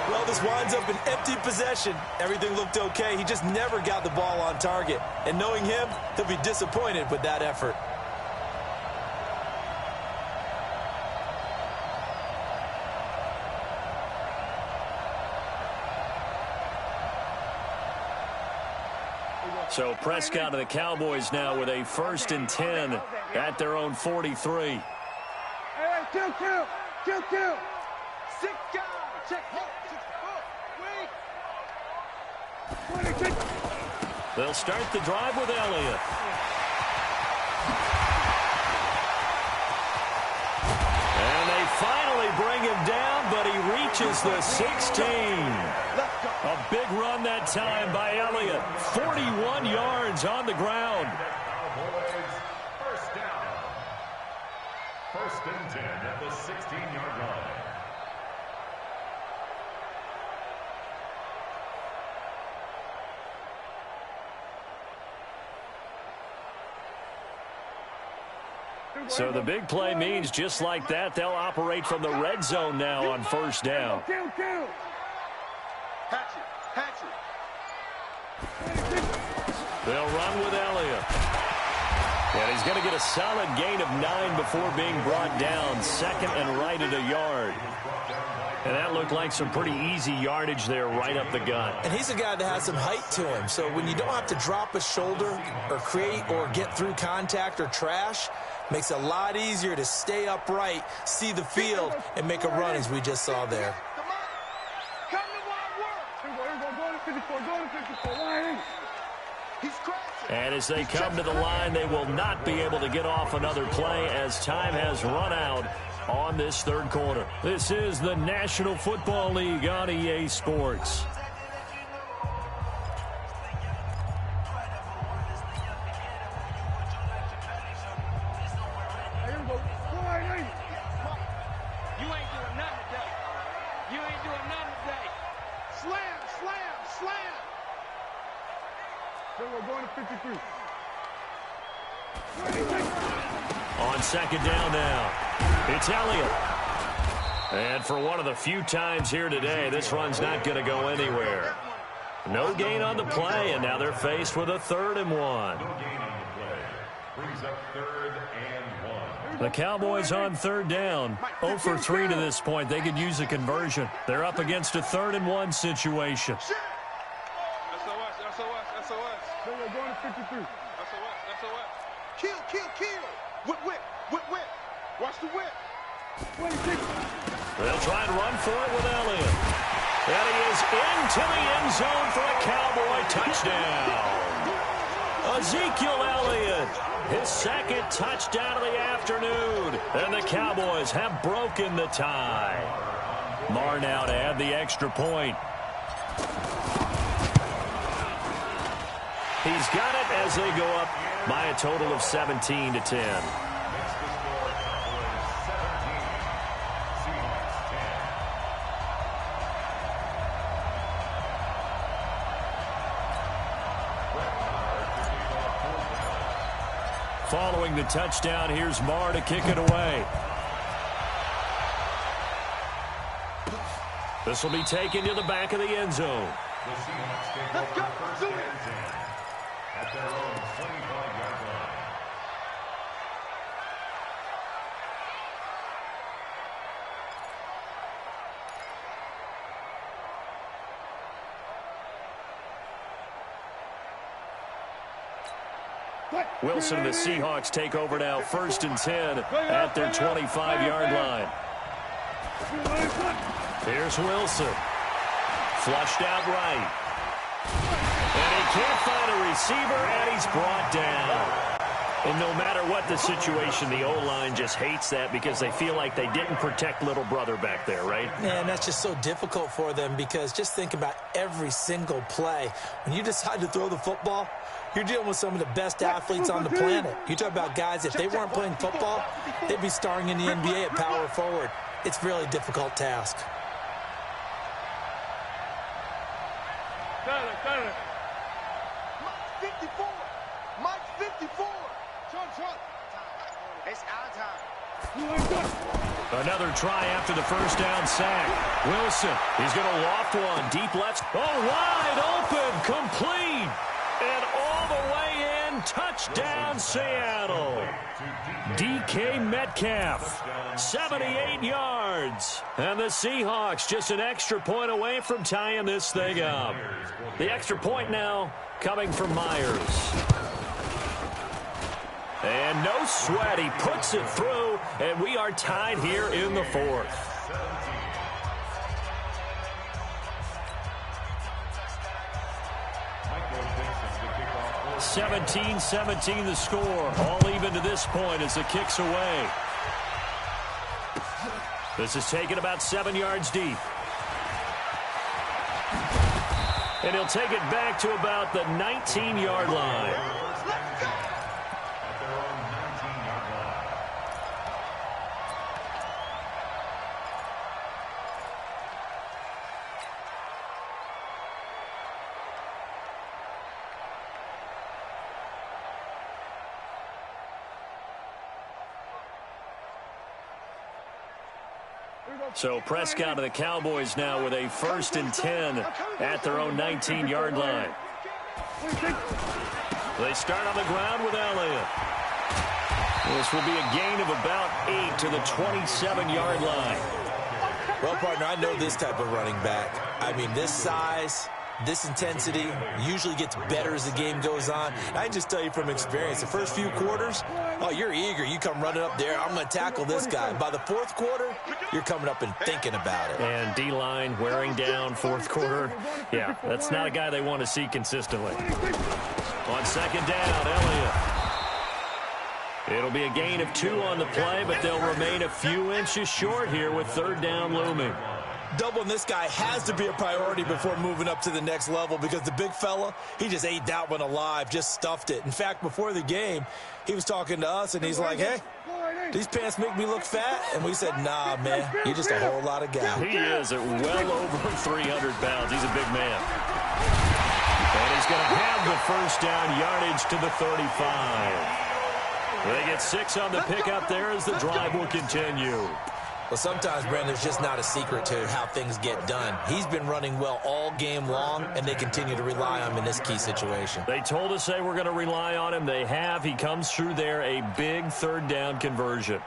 Speaker 4: Well, this winds up an empty possession. Everything looked okay. He just never got the ball on target. And knowing him, he'll be disappointed with that effort.
Speaker 1: So Prescott and the Cowboys now with a 1st and 10 at their own 43.
Speaker 2: Hey, kill.
Speaker 3: 6 guys. Check. Wait.
Speaker 2: 26.
Speaker 1: They'll start the drive with Elliott. And they finally bring him down, but he reaches the 16. A big run that time by Elliott. 41 yards on the ground.
Speaker 5: Cowboys, first down. 1st and 10 at the 16-yard line.
Speaker 1: So the big play means just like that, they'll operate from the red zone now on 1st down.
Speaker 2: Kill.
Speaker 3: Hatchet.
Speaker 1: They'll run with Elliott. And he's going to get a solid gain of 9 before being brought down. Second and right at a yard. And that looked like some pretty easy yardage there right up the gut.
Speaker 4: And he's a guy that has some height to him. So when you don't have to drop a shoulder or create or get through contact or trash, makes it a lot easier to stay upright, see the field, and make a run as we just saw there.
Speaker 1: And as they come to the line, they will not be able to get off another play as time has run out on this third quarter. This is the National Football League on EA Sports. On second down now, it's Elliott. And for one of the few times here today, this run's not going to go anywhere. No gain on the play, and now they're faced with a 3rd and 1.
Speaker 5: No gain on the play. Brings up 3rd and 1.
Speaker 1: The Cowboys on 3rd down. 0 for 3 to this point. They could use a conversion. They're up against a 3rd and 1 situation.
Speaker 2: SOS. They're going to 53. SOS. Kill. Whip. Watch the whip.
Speaker 1: They'll try and run for it with Elliott. And he is into the end zone for a Cowboy touchdown. Ezekiel Elliott, his 2nd touchdown of the afternoon. And the Cowboys have broken the tie. Marr now to add the extra point. He's got it as they go up by a total of 17-10. Following the touchdown, here's Marr to kick it away. This will be taken to the back of the end zone.
Speaker 5: The Seahawks take over first and 10 at their own 25-yard line.
Speaker 1: Wilson and the Seahawks take over now, 1st and 10 at their 25-yard line. Here's Wilson. Flushed out right. And he can't find a receiver, and he's brought down. And no matter what the situation, the O-line just hates that because they feel like they didn't protect little brother back there, right?
Speaker 4: Man, that's just so difficult for them because just think about every single play. When you decide to throw the football, you're dealing with some of the best athletes on the planet. You talk about guys, if they weren't playing football, they'd be starring in the NBA at power forward. It's a really difficult task.
Speaker 2: Mike 54. It's our time.
Speaker 1: Another try after the first down sack. Wilson, he's going to loft one. Deep left. Oh, wide open. Complete. And all the way in. Touchdown, Seattle. DK Metcalf. 78 yards. And the Seahawks just an extra point away from tying this thing up. The extra point now coming from Myers. And no sweat. He puts it through, and we are tied here in the 4th. 17-17 the score. All even to this point as the kick's away. This is taken about 7 yards deep. And he'll take it back to about the 19-yard line. So Prescott and the Cowboys now with a 1st and 10 at their own 19-yard line. They start on the ground with Elliott. This will be a gain of about 8 to the 27-yard line.
Speaker 4: Well, partner, I know this type of running back. I mean, this size, this intensity usually gets better as the game goes on. I can just tell you from experience, the first few quarters, oh, you're eager. You come running up there, I'm going to tackle this guy. By the fourth quarter, you're coming up and thinking about it.
Speaker 1: And D-line wearing down fourth quarter. Yeah, that's not a guy they want to see consistently. On second down, Elliott. It'll be a gain of 2 on the play, but they'll remain a few inches short here with third down looming.
Speaker 4: Doubling this guy has to be a priority before moving up to the next level because the big fella, he just ate that one alive, just stuffed it. In fact, before the game, he was talking to us, and he's like, hey, these pants make me look fat? And we said, nah, man, you're just a whole lot of guy.
Speaker 1: He is at well over 300 pounds. He's a big man. And he's going to have the first down yardage to the 35. They get 6 on the pickup there as the drive will continue.
Speaker 4: Well, sometimes, Brandon, there's just not a secret to how things get done. He's been running well all game long, and they continue to rely on him in this key situation.
Speaker 1: They told us they were going to rely on him. They have. He comes through there, a big third down conversion.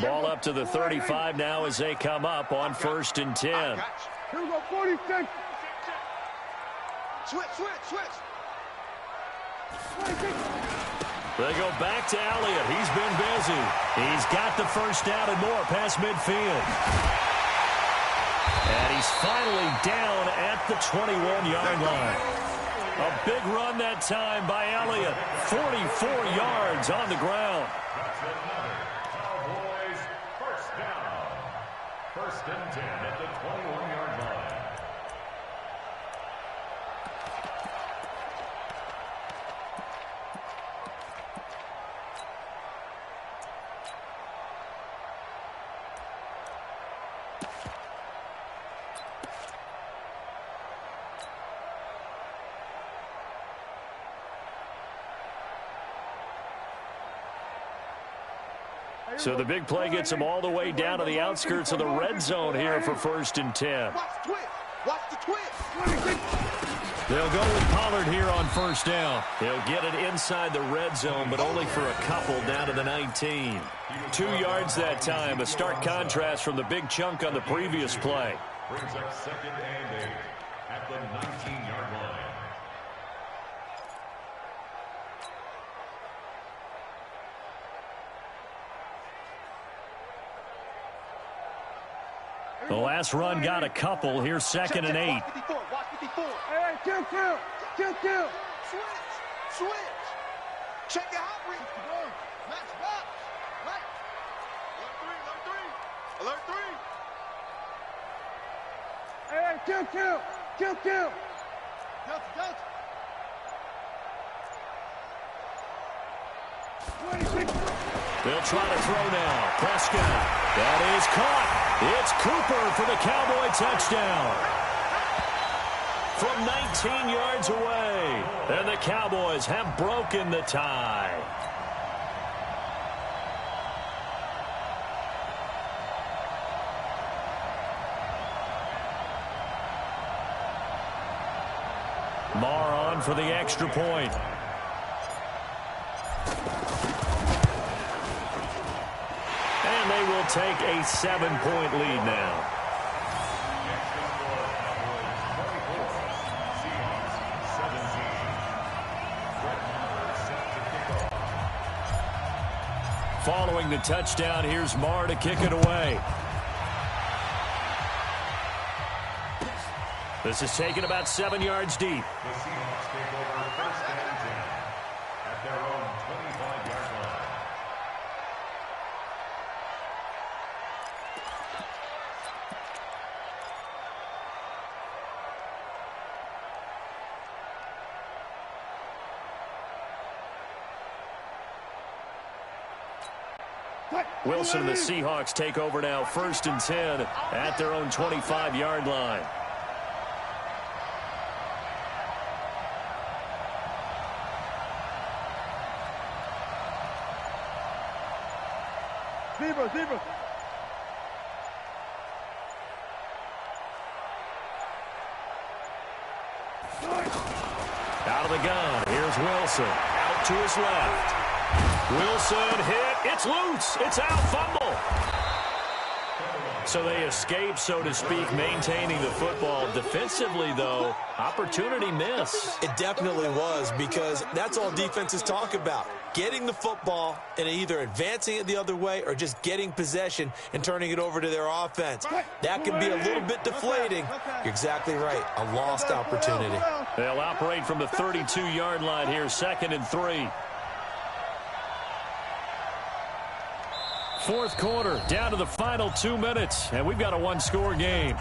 Speaker 1: Ball up to the 35 now as they come up on 1st and 10.
Speaker 2: Here we go, 46.
Speaker 3: Switch.
Speaker 1: They go back to Elliott. He's been busy. He's got the first down and more past midfield. And he's finally down at the 21-yard line. A big run that time by Elliott. 44 yards on the ground.
Speaker 5: That's another Cowboys first down. 1st and 10 at the 21-yard line.
Speaker 1: So the big play gets them all the way down to the outskirts of the red zone here for 1st and 10.
Speaker 3: Watch the twist.
Speaker 1: They'll go with Pollard here on 1st down. He'll get it inside the red zone, but only for a couple down to the 19. 2 yards that time, a stark contrast from the big chunk on the previous play.
Speaker 5: Brings up 2nd and 8 at the 19-yard line.
Speaker 1: The last run got a couple. Here's 2nd and 8.
Speaker 3: Watch 54.
Speaker 2: Hey, kill.
Speaker 3: Switch. Check it out, Rick. Match box. Right. Alert 3.
Speaker 2: Hey, kill.
Speaker 3: Delta.
Speaker 2: 26.
Speaker 1: They'll try to throw now. Prescott. That is caught. It's Cooper for the Cowboy touchdown. From 19 yards away. And the Cowboys have broken the tie. Marr on for the extra point. And they will take a 7-point lead now. Following the touchdown, here's Marr to kick it away. This is taken about 7 yards deep.
Speaker 5: The Seahawks take over 1st and 10 at their own 25-yard line.
Speaker 1: Wilson and the Seahawks take over now 1st and 10 at their own 25-yard line.
Speaker 2: Zebra.
Speaker 1: Out of the gun. Here's Wilson. Out to his left. Wilson hit. It's loose. It's out. Fumble. So they escape, so to speak, maintaining the football. Defensively, though, opportunity miss.
Speaker 4: It definitely was, because that's all defenses talk about. Getting the football and either advancing it the other way or just getting possession and turning it over to their offense. That can be a little bit deflating. You're exactly right. A lost opportunity.
Speaker 1: They'll operate from the 32-yard line here, 2nd and 3. Fourth quarter, down to the final 2 minutes, and we've got a one-score game.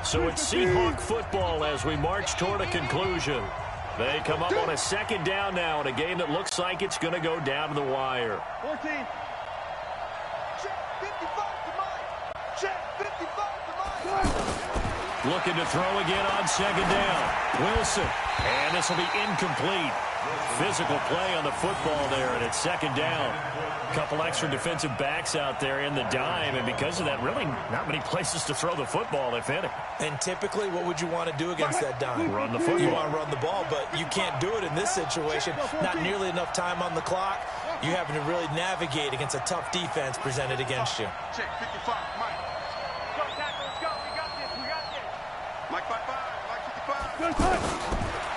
Speaker 1: So it's Seahawk football as we march toward a conclusion. They come up on a 2nd down now in a game that looks like it's going to go down to the wire.
Speaker 3: 14. Check 55 to mine. Check 55 to mine.
Speaker 1: Looking to throw again on 2nd down. Wilson. And this will be incomplete. Physical play on the football there, and it's 2nd down. A couple extra defensive backs out there in the dime, and because of that, really not many places to throw the football, if any.
Speaker 4: And typically, what would you want to do against that dime?
Speaker 1: Run the football.
Speaker 4: You want to run the ball, but you can't do it in this situation. Not nearly enough time on the clock. You're having to really navigate against a tough defense presented against you.
Speaker 3: Check 55, Mike. Go, tackle, let's go. We got this, we got this. Mike 55, Mike 55.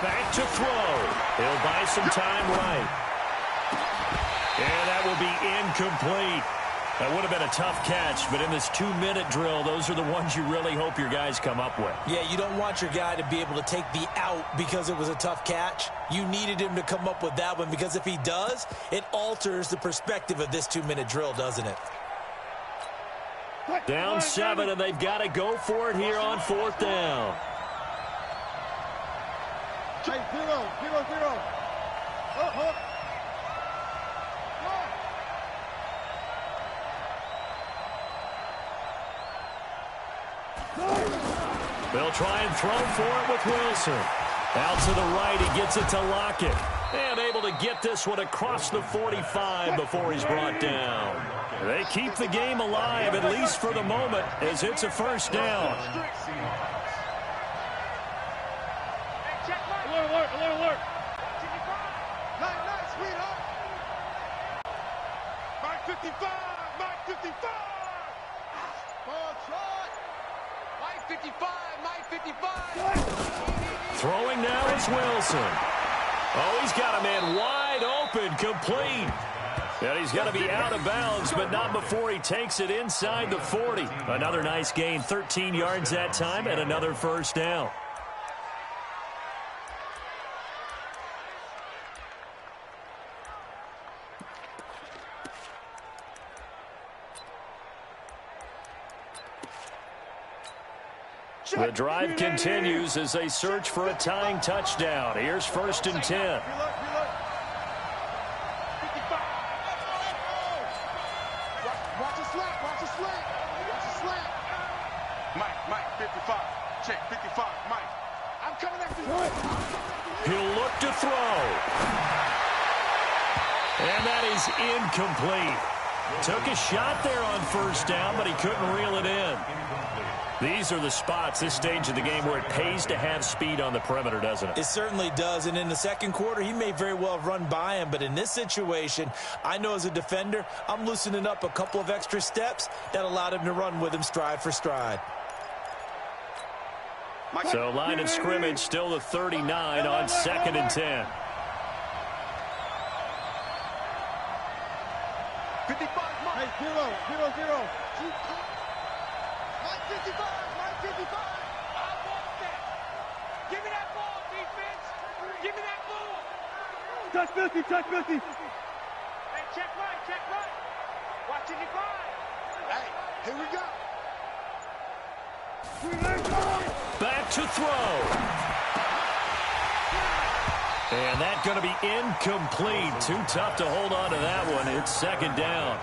Speaker 1: Back to throw. He'll buy some time right. And that will be incomplete. That would have been a tough catch, but in this 2-minute drill, those are the ones you really hope your guys come up with.
Speaker 4: Yeah, you don't want your guy to be able to take the out because it was a tough catch. You needed him to come up with that one, because if he does, it alters the perspective of this 2-minute drill, doesn't it?
Speaker 1: Down 7, and they've got to go for it here on 4th down.
Speaker 2: Hey, 0-0-0.
Speaker 1: They'll try and throw for it with Wilson. Out to the right, he gets it to Lockett. And able to get this one across the 45 before he's brought down. They keep the game alive, at least for the moment, as it's a 1st down.
Speaker 2: Alert.
Speaker 3: Nice, sweetheart. Mike 55, Mike 55. Ball shot. Mike 55, Mike 55.
Speaker 1: Throwing now is Wilson. Oh, he's got a man wide open, complete. And he's got to be out of bounds, but not before he takes it inside the 40. Another nice gain, 13 yards that time, and another 1st down. The drive continues as they search for a tying touchdown. Here's 1st and 10.
Speaker 3: Watch a slant. Mike 55. Check 55, Mike. I'm coming after you.
Speaker 1: He'll look to throw. And that is incomplete. Took a shot there on 1st down, but he couldn't reel it in. These are the spots, this stage of the game, where it pays to have speed on the perimeter, doesn't it?
Speaker 4: It certainly does, and in the 2nd quarter, he may very well have run by him, but in this situation, I know as a defender, I'm loosening up a couple of extra steps that allowed him to run with him stride for stride.
Speaker 1: So line of scrimmage still the 39 on 2nd and 10.
Speaker 3: 55, Mike.
Speaker 2: Hey, 0-0-0.
Speaker 3: Mike 55, Mike 55. I want that. Give me that ball, defense. Give me that ball.
Speaker 2: Touch 50.
Speaker 3: Hey, check right. Watch it, divide. Hey, here we go.
Speaker 1: Back to throw. And that's going to be incomplete. Too tough to hold on to that one. It's 2nd down.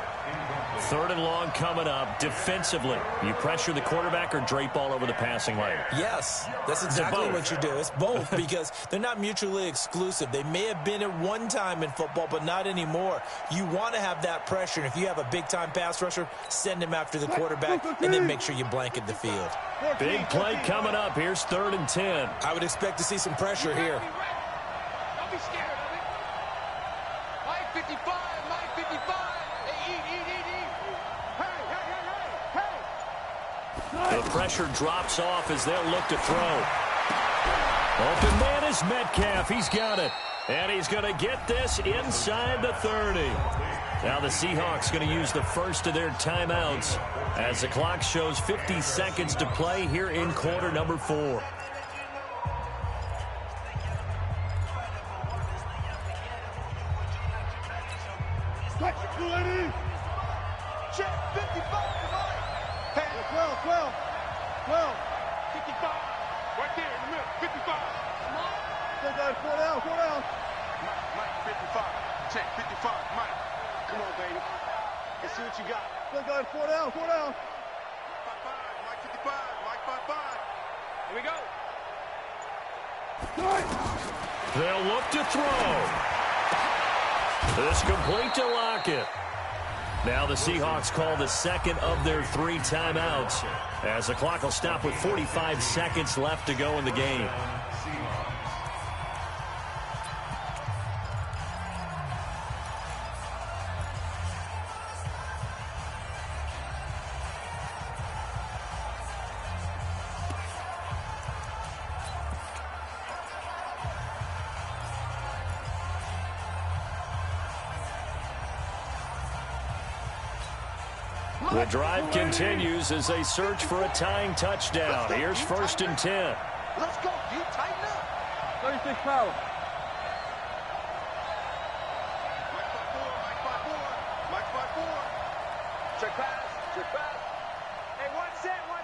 Speaker 1: Third and long coming up. Defensively, you pressure the quarterback or drape all over the passing lane?
Speaker 4: Yes, that's exactly what you do. It's both because they're not mutually exclusive. They may have been at one time in football, but not anymore. You want to have that pressure, and if you have a big-time pass rusher, send him after the quarterback, and then make sure you blanket the field.
Speaker 1: Big play coming up. Here's 3rd and 10.
Speaker 4: I would expect to see some pressure here.
Speaker 3: Don't be scared of it. Mike 55, Mike 55. Hey, eat. Hey.
Speaker 1: The pressure drops off as they'll look to throw. Open man is Metcalf. He's got it. And he's going to get this inside the 30. Now the Seahawks going to use the first of their timeouts as the clock shows 50 seconds to play here in quarter number 4.
Speaker 3: Check 55 to Mike. Hey, 12. 55. Right there in the middle. 55.
Speaker 2: They got 4 down.
Speaker 3: Mike 55. Check 55. Mike. Come on, baby. Let's see what you got.
Speaker 2: They got 4 down.
Speaker 3: 55. Mike 55. Mike 55. Here we go.
Speaker 1: They'll look to throw. This complete to Lockett. Now the Seahawks call the second of their 3 timeouts as the clock will stop with 45 seconds left to go in the game. The drive continues as they search for a tying touchdown. Here's 1st and 10.
Speaker 3: Let's go, D. Tighten up.
Speaker 2: 36 power.
Speaker 3: Mike 54. Check pass. Hey, watch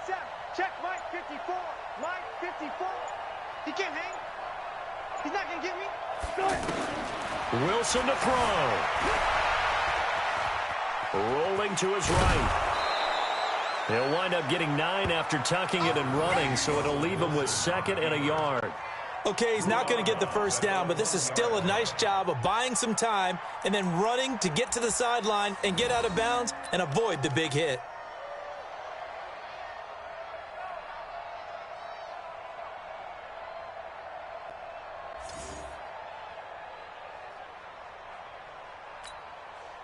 Speaker 3: that. Check Mike 54. Mike 54. He can't hang. He's not going to get me.
Speaker 1: Wilson to throw. Rolling to his right. He'll wind up getting 9 after tucking it and running, so it'll leave him with 2nd and a yard.
Speaker 4: Okay, he's not going to get the first down, but this is still a nice job of buying some time and then running to get to the sideline and get out of bounds and avoid the big hit.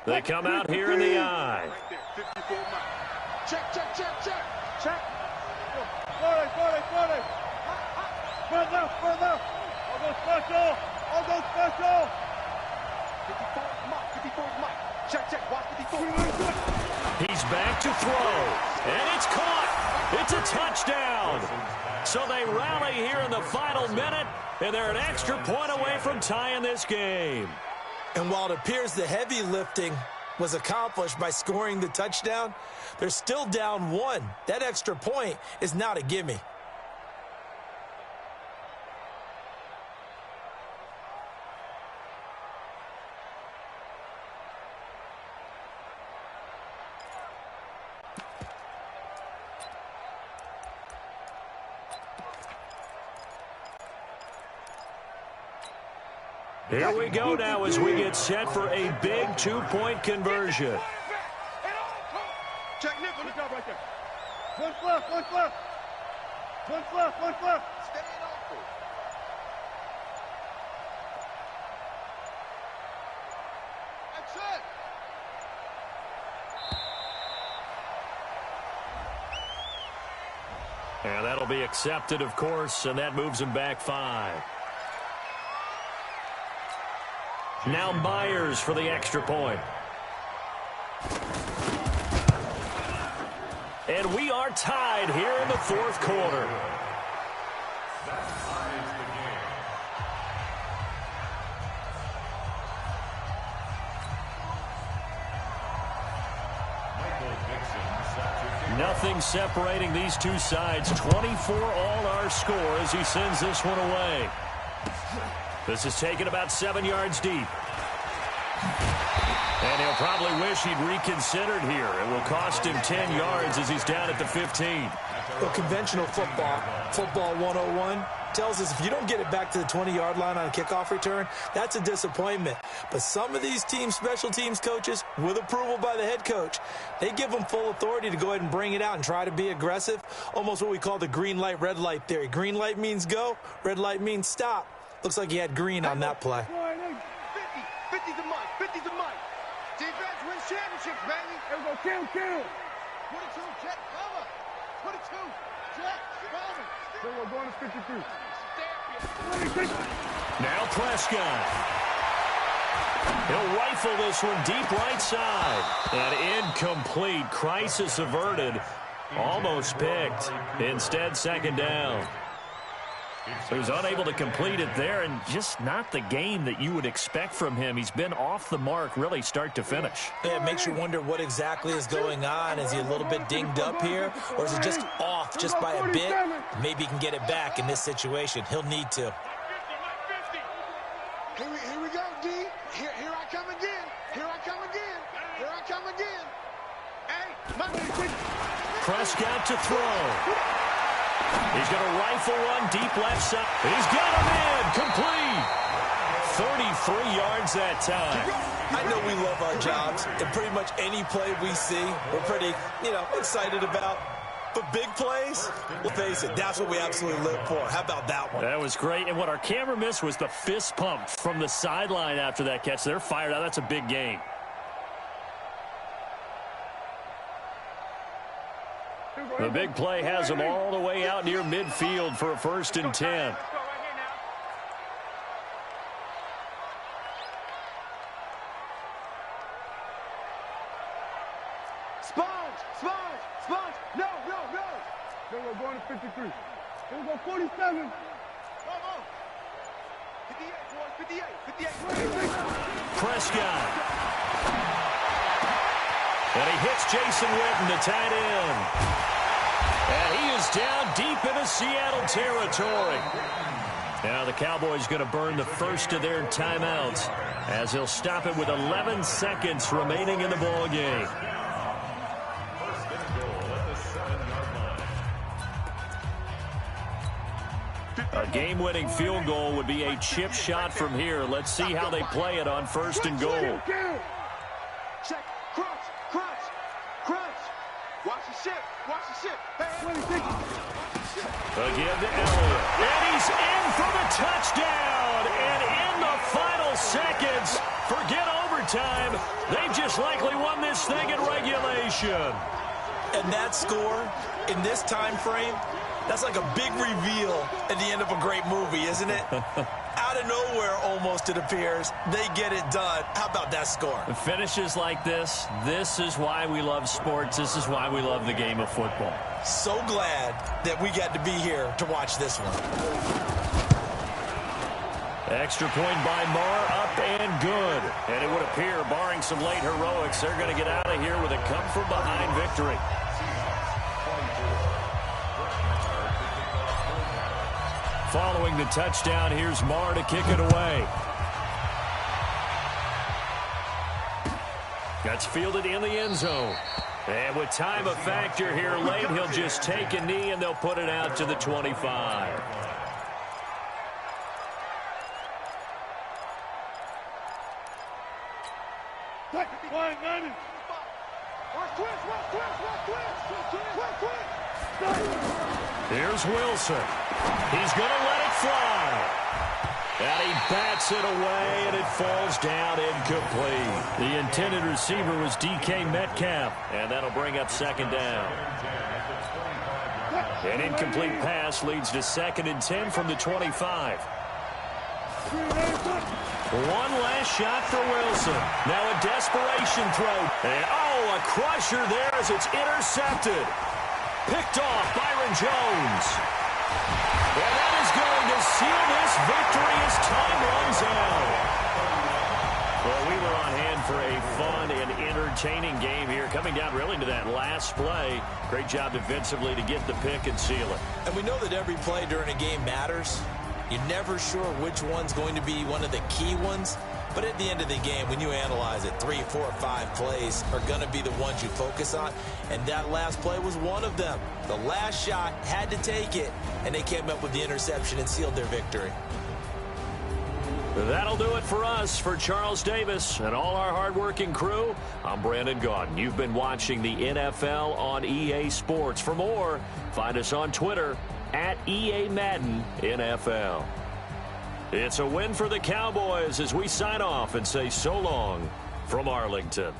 Speaker 1: They come out here in the eye.
Speaker 3: Right there, 54 Mike. Check.
Speaker 2: 40. Further. I'll go special.
Speaker 3: 54 Mike. Check. Watch 54.
Speaker 1: He's back to throw. And it's caught. It's a touchdown. So they rally here in the final minute, and they're an extra point away from tying this game.
Speaker 4: And while it appears the heavy lifting was accomplished by scoring the touchdown, they're still down 1. That extra point is not a gimme.
Speaker 1: Here we go now as we get set for a big 2-point conversion.
Speaker 3: Check nickel.
Speaker 2: Good job right there. One left.
Speaker 3: Stay in awful. That's it.
Speaker 1: And that'll be accepted, of course, and that moves him back 5. Now Myers for the extra point. And we are tied here in the 4th quarter. Nothing separating these two sides. 24 all our score as he sends this one away. This is taken about 7 yards deep. And he'll probably wish he'd reconsidered here. It will cost him 10 yards as he's down at the 15.
Speaker 4: Well, conventional football 101, tells us if you don't get it back to the 20-yard line on a kickoff return, that's a disappointment. But some of these special teams coaches, with approval by the head coach, they give them full authority to go ahead and bring it out and try to be aggressive, almost what we call the green light, red light theory. Green light means go, red light means stop. Looks like he had green on that play.
Speaker 3: 50's a mic, 50's a mic. Defense wins championships, baby.
Speaker 2: Here we go, kill.
Speaker 3: 22, check, cover. 22, check, cover.
Speaker 2: Here we go, going to 53.
Speaker 1: Now Prescott. He'll rifle this one deep right side. And incomplete. Crisis averted. Almost picked. Instead, second down. So he's unable to complete it there, and just not the game that you would expect from him. He's been off the mark really start to finish.
Speaker 4: Yeah, it makes you wonder what exactly is going on. Is he a little bit dinged up here, or is it just off just by a bit? Maybe he can get it back in this situation. He'll need to.
Speaker 3: Here we go, D. Here I come again. Here I come again. Here I come again. Hey,
Speaker 1: Prescott to throw. He's going to rifle one deep left side. He's got him in. Complete. 33 yards that time.
Speaker 4: I know we love our jobs, and pretty much any play we see, we're pretty, excited about. But big plays, we'll face it, that's what we absolutely live for. How about that one?
Speaker 1: That was great. And what our camera missed was the fist pump from the sideline after that catch. They're fired out. That's a big game. The big play has them all the way out near midfield for a 1st and 10.
Speaker 3: Sponge. No.
Speaker 2: Here we go, going to 53. Here we go, 47.
Speaker 3: Come on. 58.
Speaker 1: Prescott. And he hits Jason Witten, the tight end. And he is down deep into Seattle territory. Now the Cowboys going to burn the first of their timeouts as he'll stop it with 11 seconds remaining in the ball game. A game-winning field goal would be a chip shot from here. Let's see how they play it on 1st and goal.
Speaker 3: Check. Crunch. Watch the ship.
Speaker 1: Again to Elliott. And he's in for the touchdown. And in the final seconds, forget overtime. They've just likely won this thing in regulation.
Speaker 4: And that score in this time frame, that's like a big reveal at the end of a great movie, isn't it? Out of nowhere, almost, it appears, they get it done. How about that score?
Speaker 1: Finishes like this is why we love sports. This is why we love the game of football.
Speaker 4: So glad that we got to be here to watch this one.
Speaker 1: Extra point by Marr, up and good. And it would appear, barring some late heroics, they're going to get out of here with a come-from-behind victory. Following the touchdown, here's Marr to kick it away. That's fielded in the end zone. And with time a factor here late, he'll just take a knee and they'll put it out to the 25. Here's Wilson. He's going to let it fly. And he bats it away, and it falls down incomplete. The intended receiver was DK Metcalf, and that'll bring up 2nd down. An incomplete pass leads to 2nd and 10 from the 25. One last shot for Wilson. Now a desperation throw. And, a crusher there as it's intercepted. Picked off Byron Jones. And that is going to seal this victory as time runs out. Well, we were on hand for a fun and entertaining game here. Coming down really to that last play. Great job defensively to get the pick and seal it.
Speaker 4: And we know that every play during a game matters. You're never sure which one's going to be one of the key ones. But at the end of the game, when you analyze it, 3, 4, 5 plays are going to be the ones you focus on, and that last play was one of them. The last shot had to take it, and they came up with the interception and sealed their victory.
Speaker 1: That'll do it for us. For Charles Davis and all our hardworking crew, I'm Brandon Gaudin. You've been watching the NFL on EA Sports. For more, find us on Twitter at EA Madden NFL. It's a win for the Cowboys as we sign off and say so long from Arlington.